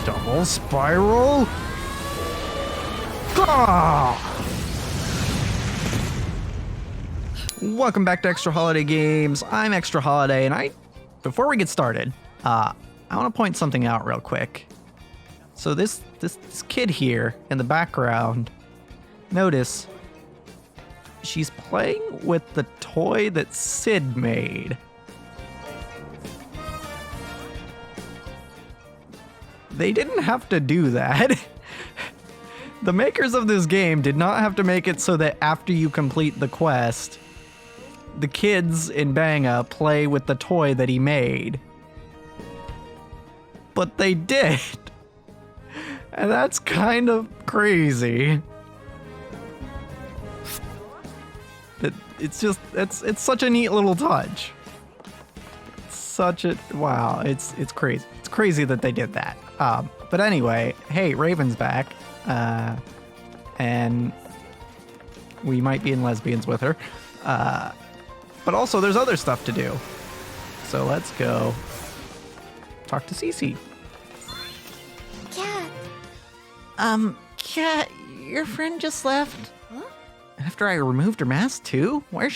Double spiral. Ah! Welcome back to Extra Holiday Games. I'm Extra Holiday, and before we get started, I want to point something out real quick. So this kid here in the background, notice she's playing with the toy that Sid made. They didn't have to do that. The makers of this game did not have to make it so that after you complete the quest, the kids in Banga play with the toy that he made. But they did. And that's kind of crazy. It's such a neat little touch. Wow, it's crazy. It's crazy that they did that. But anyway, hey, Raven's back. And we might be in Lesbians with her. But also, there's other stuff to do. So let's go talk to Cece. Cat, your friend just left. Huh? After I removed her mask too? Where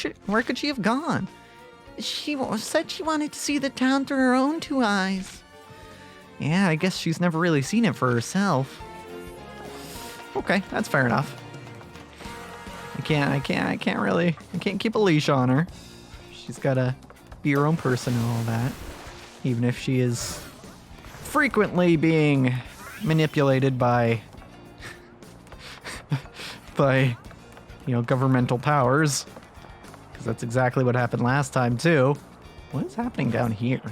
could she have gone? She said she wanted to see the town through her own two eyes. Yeah, I guess she's never really seen it for herself. Okay, that's fair enough. I can't keep a leash on her. She's gotta be her own person and all that. Even if she is frequently being manipulated by governmental powers. Because that's exactly what happened last time too. What is happening down here?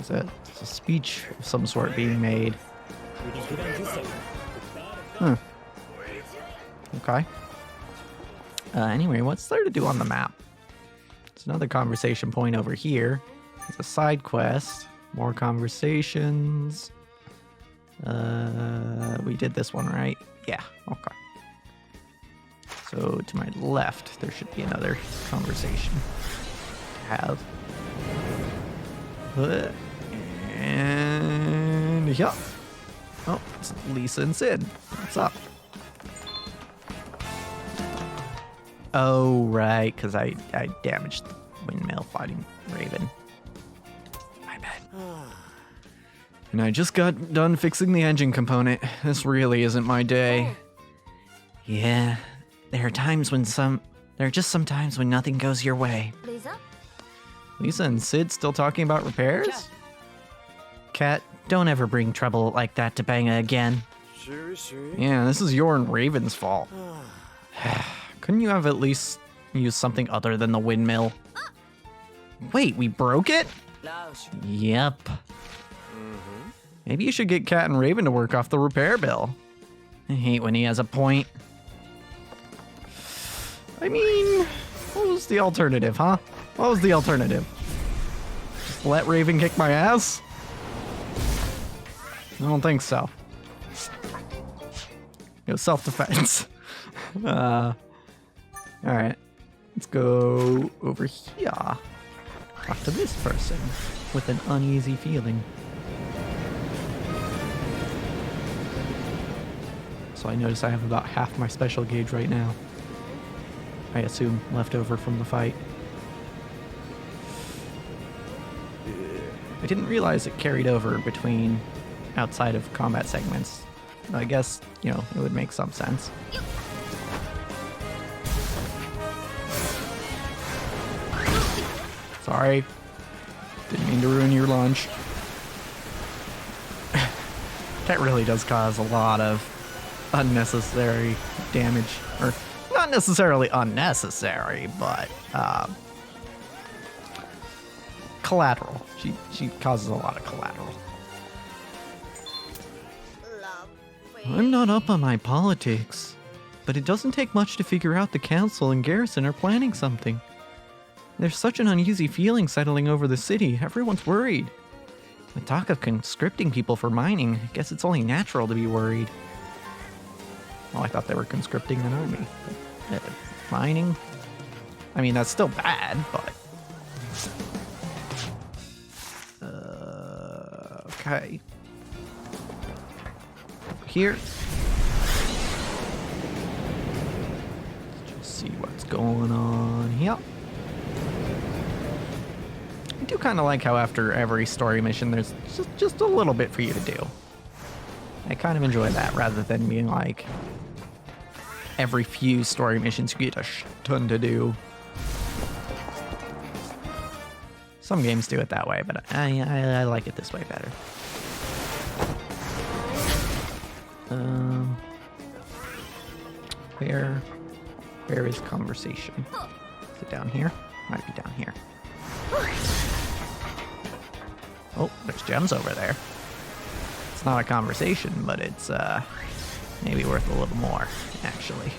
Is a speech of some sort being made? Okay. Anyway, what's there to do on the map? There's another conversation point over here. There's a side quest. More conversations. We did this one, right? Yeah, okay. So to my left, there should be another conversation to have. And yeah. Oh, it's Lisa and Sid. What's up? Oh, right, because I damaged the windmill fighting Raven. My bad. And I just got done fixing the engine component. This really isn't my day. Yeah, there are just some times when nothing goes your way. Lisa and Sid still talking about repairs? Cat, don't ever bring trouble like that to Banga again. Yeah, this is your and Raven's fault. Couldn't you have at least used something other than the windmill? Wait, we broke it? Yep. Maybe you should get Cat and Raven to work off the repair bill. I hate when he has a point. I mean, what was the alternative, huh? What was the alternative? Just let Raven kick my ass? I don't think so. Self-defense. Alright. Let's go over here. Talk to this person with an uneasy feeling. So I notice I have about half my special gauge right now. I assume left over from the fight. I didn't realize it carried over between outside of combat segments. I guess, it would make some sense. Sorry. Didn't mean to ruin your lunch. That really does cause a lot of unnecessary damage. Or, not necessarily unnecessary, but, collateral. She causes a lot of collateral. I'm not up on my politics, but it doesn't take much to figure out the council and garrison are planning something. There's such an uneasy feeling settling over the city. Everyone's worried. With talk of conscripting people for mining, I guess it's only natural to be worried. Well, I thought they were conscripting an army. Mining? I mean, that's still bad, but... Okay. Over here. Let's just see what's going on here. I do kind of like how after every story mission, there's just a little bit for you to do. I kind of enjoy that rather than being like every few story missions you get a ton to do. Some games do it that way, but I like it this way better. Where is conversation? Is it down here? Might be down here. Oh, there's gems over there. It's not a conversation, but it's maybe worth a little more, actually.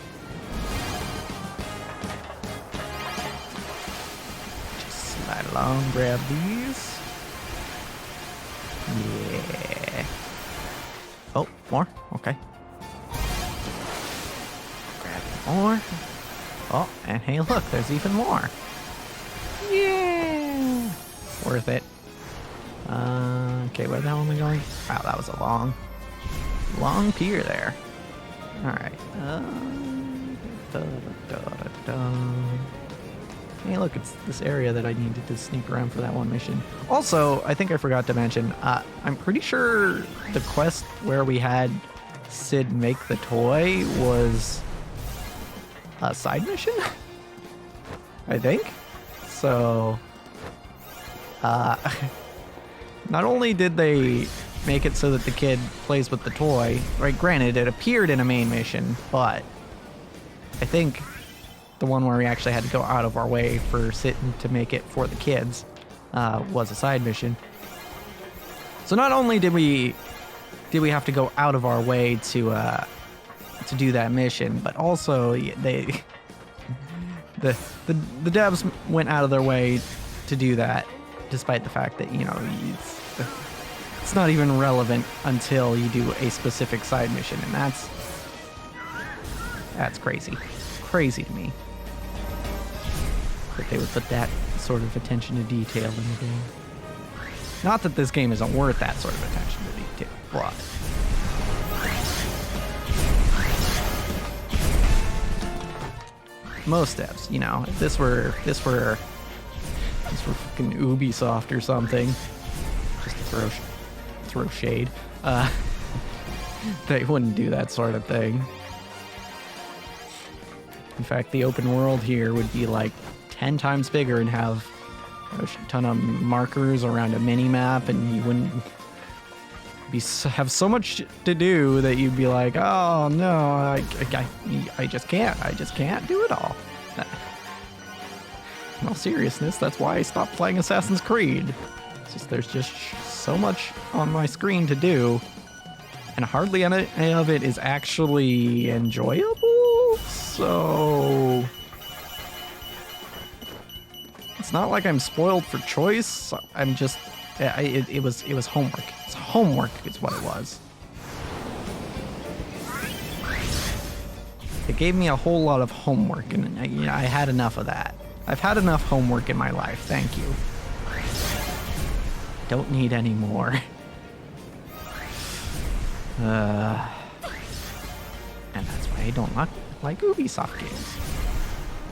Just slide along, grab these. Yeah. Oh, more? Okay. Grab more. Oh, and hey, look, there's even more. Yeah! Worth it. Okay, where the hell am I going? Wow, that was a long pier there. Alright. Hey, look, it's this area that I needed to sneak around for that one mission. Also, I think I forgot to mention, I'm pretty sure the quest where we had Sid make the toy was a side mission? I think. So, not only did they make it so that the kid plays with the toy, right? Granted, it appeared in a main mission, but I think the one where we actually had to go out of our way for Sitting to make it for the kids was a side mission. So not only did we have to go out of our way to do that mission, but also the devs went out of their way to do that, despite the fact that, you know, it's not even relevant until you do a specific side mission, and that's crazy. Crazy to me that they would put that sort of attention to detail in the game. Not that this game isn't worth that sort of attention to detail, but most devs, you know, if this were fucking Ubisoft or something, just to throw shade, they wouldn't do that sort of thing. In fact, the open world here would be like 10 times bigger and have a ton of markers around a mini map, and you wouldn't have so much to do that you'd be like, oh no, I just can't do it all. In all seriousness, that's why I stopped playing Assassin's Creed. It's just there's just so much on my screen to do, and hardly any of it is actually enjoyable. So it's not like I'm spoiled for choice. I'm just it was homework. It's homework is what it was. It gave me a whole lot of homework, and I had enough of that. I've had enough homework in my life. Thank you. Don't need any more. And that's why I don't like Ubisoft games.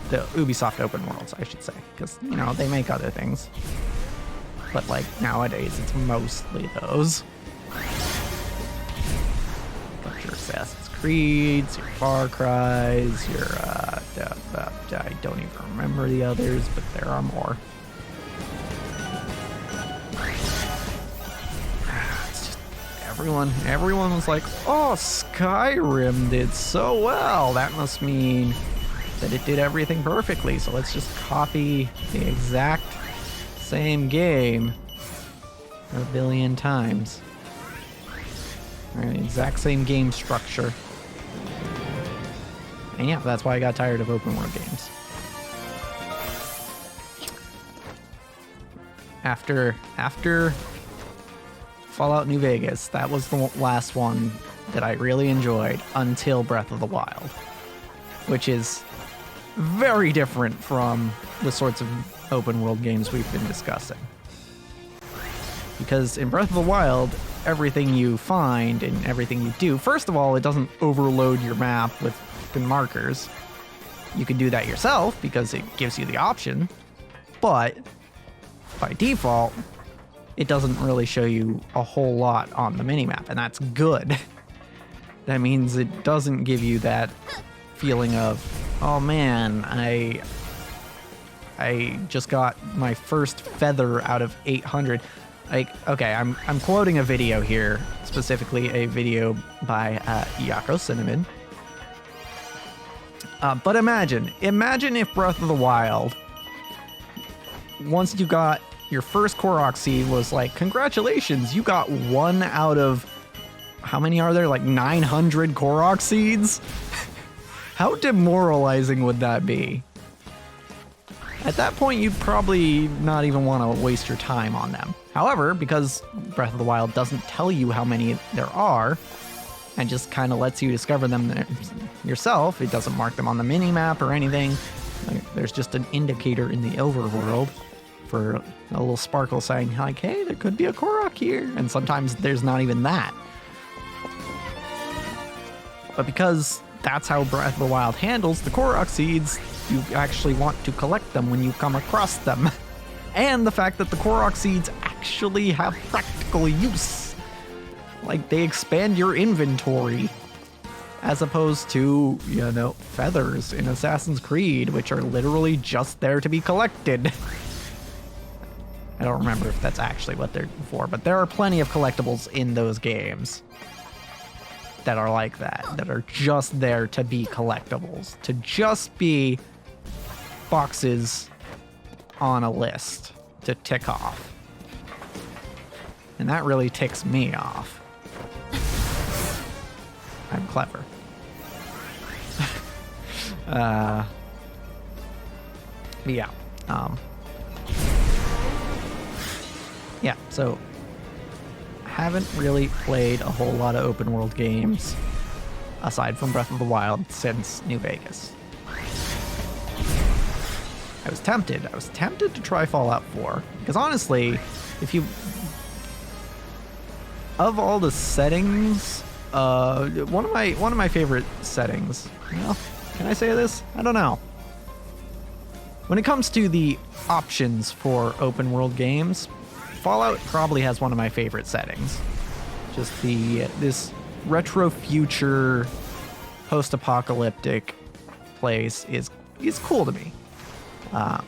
The Ubisoft open worlds, I should say, because, you know, they make other things. But, like, nowadays, it's mostly those. Got your Assassin's Creeds, your Far Cries, your, I don't even remember the others, but there are more. It's just, everyone was like, oh, Skyrim did so well. That must mean that it did everything perfectly, so let's just copy the exact same game a billion times. Right, exact same game structure. And yeah, that's why I got tired of open world games. After Fallout New Vegas, that was the last one that I really enjoyed until Breath of the Wild, which is very different from the sorts of open world games we've been discussing. because in Breath of the Wild, everything you find and everything you do, first of all, it doesn't overload your map with fucking markers. You can do that yourself because it gives you the option, but by default, it doesn't really show you a whole lot on the minimap, and that's good. That means it doesn't give you that feeling of, oh man, I just got my first feather out of 800. Like, okay, I'm quoting a video here, specifically a video by Yako Cinnamon. But imagine if Breath of the Wild, once you got your first Korok seed, was like, congratulations, you got 1 out of, how many are there? Like 900 Korok seeds? How demoralizing would that be? At that point, you'd probably not even want to waste your time on them. However, because Breath of the Wild doesn't tell you how many there are, and just kind of lets you discover them yourself, it doesn't mark them on the mini-map or anything. There's just an indicator in the overworld for a little sparkle saying, like, hey, there could be a Korok here. And sometimes there's not even that. But because that's how Breath of the Wild handles the Korok seeds, you actually want to collect them when you come across them. And the fact that the Korok seeds actually have practical use. Like, they expand your inventory, as opposed to, you know, feathers in Assassin's Creed, which are literally just there to be collected. I don't remember if that's actually what they're for, but there are plenty of collectibles in those games that are like that are just there to be collectibles, to just be boxes on a list to tick off. And that really ticks me off. I'm clever. Yeah. Yeah, so haven't really played a whole lot of open world games aside from Breath of the Wild since New Vegas. I was tempted to try Fallout 4 because honestly, if you, of all the settings, one of my favorite settings, well, can I say this? I don't know. When it comes to the options for open world games, Fallout probably has one of my favorite settings. Just this retro future post-apocalyptic place is cool to me. I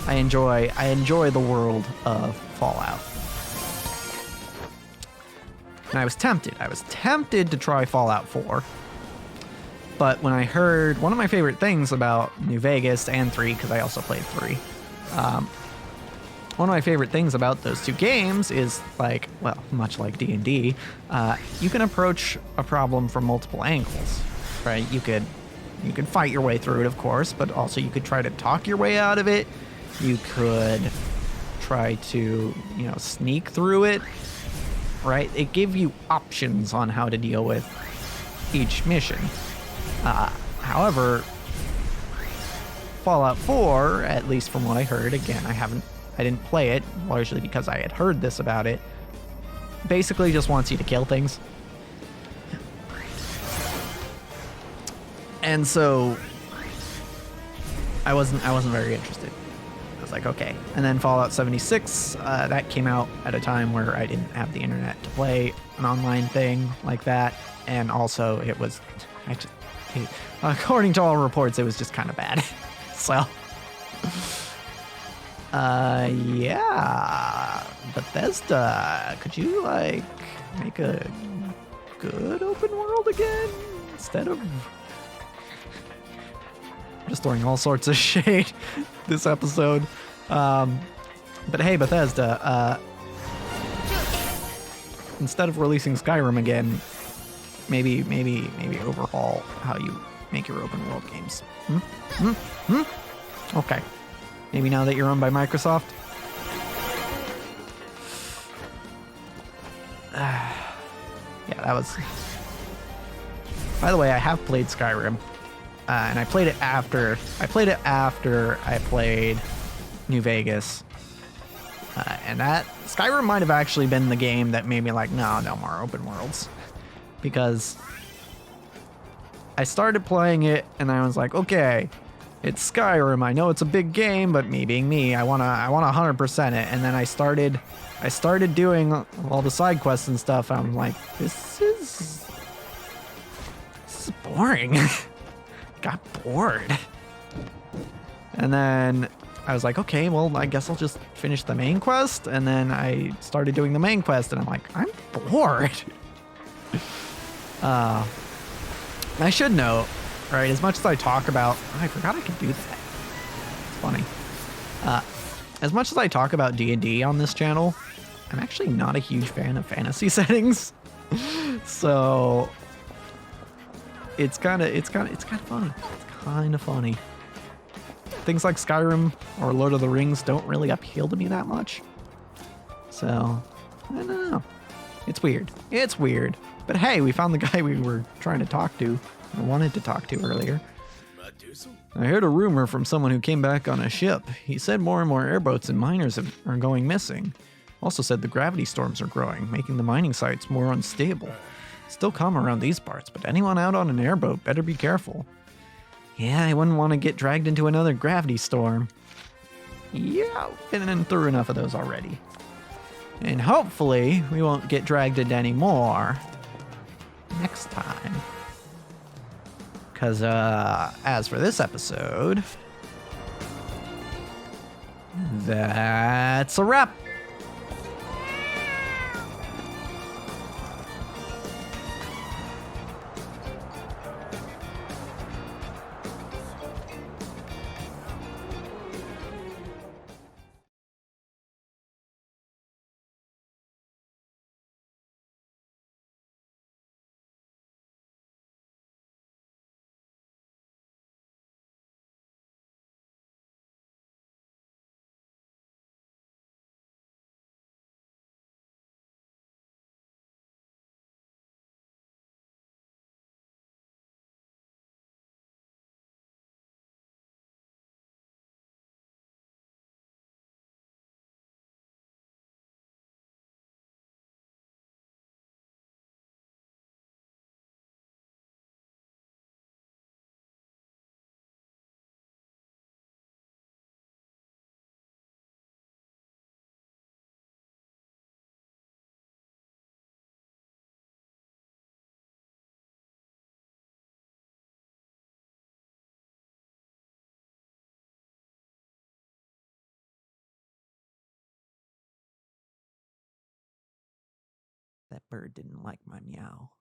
enjoy the world of Fallout. And I was tempted to try Fallout 4. But when I heard one of my favorite things about New Vegas and 3, because I also played 3, one of my favorite things about those two games is, like, well, much like D&D, you can approach a problem from multiple angles, right? You could fight your way through it, of course, but also you could try to talk your way out of it. You could try to, you know, sneak through it, right? It gave you options on how to deal with each mission. However, Fallout 4, at least from what I heard, again, I didn't play it, largely because I had heard this about it, basically just wants you to kill things. And so I wasn't very interested. I was like, okay. And then Fallout 76, that came out at a time where I didn't have the internet to play an online thing like that. And also it was, according to all reports, it was just kind of bad. So, yeah, Bethesda, could you, like, make a good open world again instead of just throwing all sorts of shade this episode? But hey, Bethesda, instead of releasing Skyrim again, maybe overhaul how you make your open world games. Okay. Maybe now that you're owned by Microsoft. Yeah, that was... By the way, I have played Skyrim. And I played it after I played New Vegas. And that Skyrim might have actually been the game that made me like, no more open worlds. Because I started playing it and I was like, okay, it's Skyrim. I know it's a big game, but me being me, I wanna 100% it. And then I started doing all the side quests and stuff. I'm like, this is boring. Got bored. And then I was like, okay, well, I guess I'll just finish the main quest. And then I started doing the main quest, and I'm like, I'm bored. I should note, right, as much as I talk about... Oh, I forgot I could do that. It's funny. As much as I talk about D&D on this channel, I'm actually not a huge fan of fantasy settings. So it's kind of funny. It's kind of funny. Things like Skyrim or Lord of the Rings don't really appeal to me that much. So, I don't know. It's weird. It's weird. But hey, we found the guy we were trying to talk to, or wanted to talk to earlier. I heard a rumor from someone who came back on a ship. He said more and more airboats and miners are going missing. Also said the gravity storms are growing, making the mining sites more unstable. Still calm around these parts, but anyone out on an airboat better be careful. Yeah, I wouldn't want to get dragged into another gravity storm. Yeah, I've been through enough of those already. And hopefully, we won't get dragged into any more next time. Because, as for this episode, that's a wrap. That bird didn't like my meow.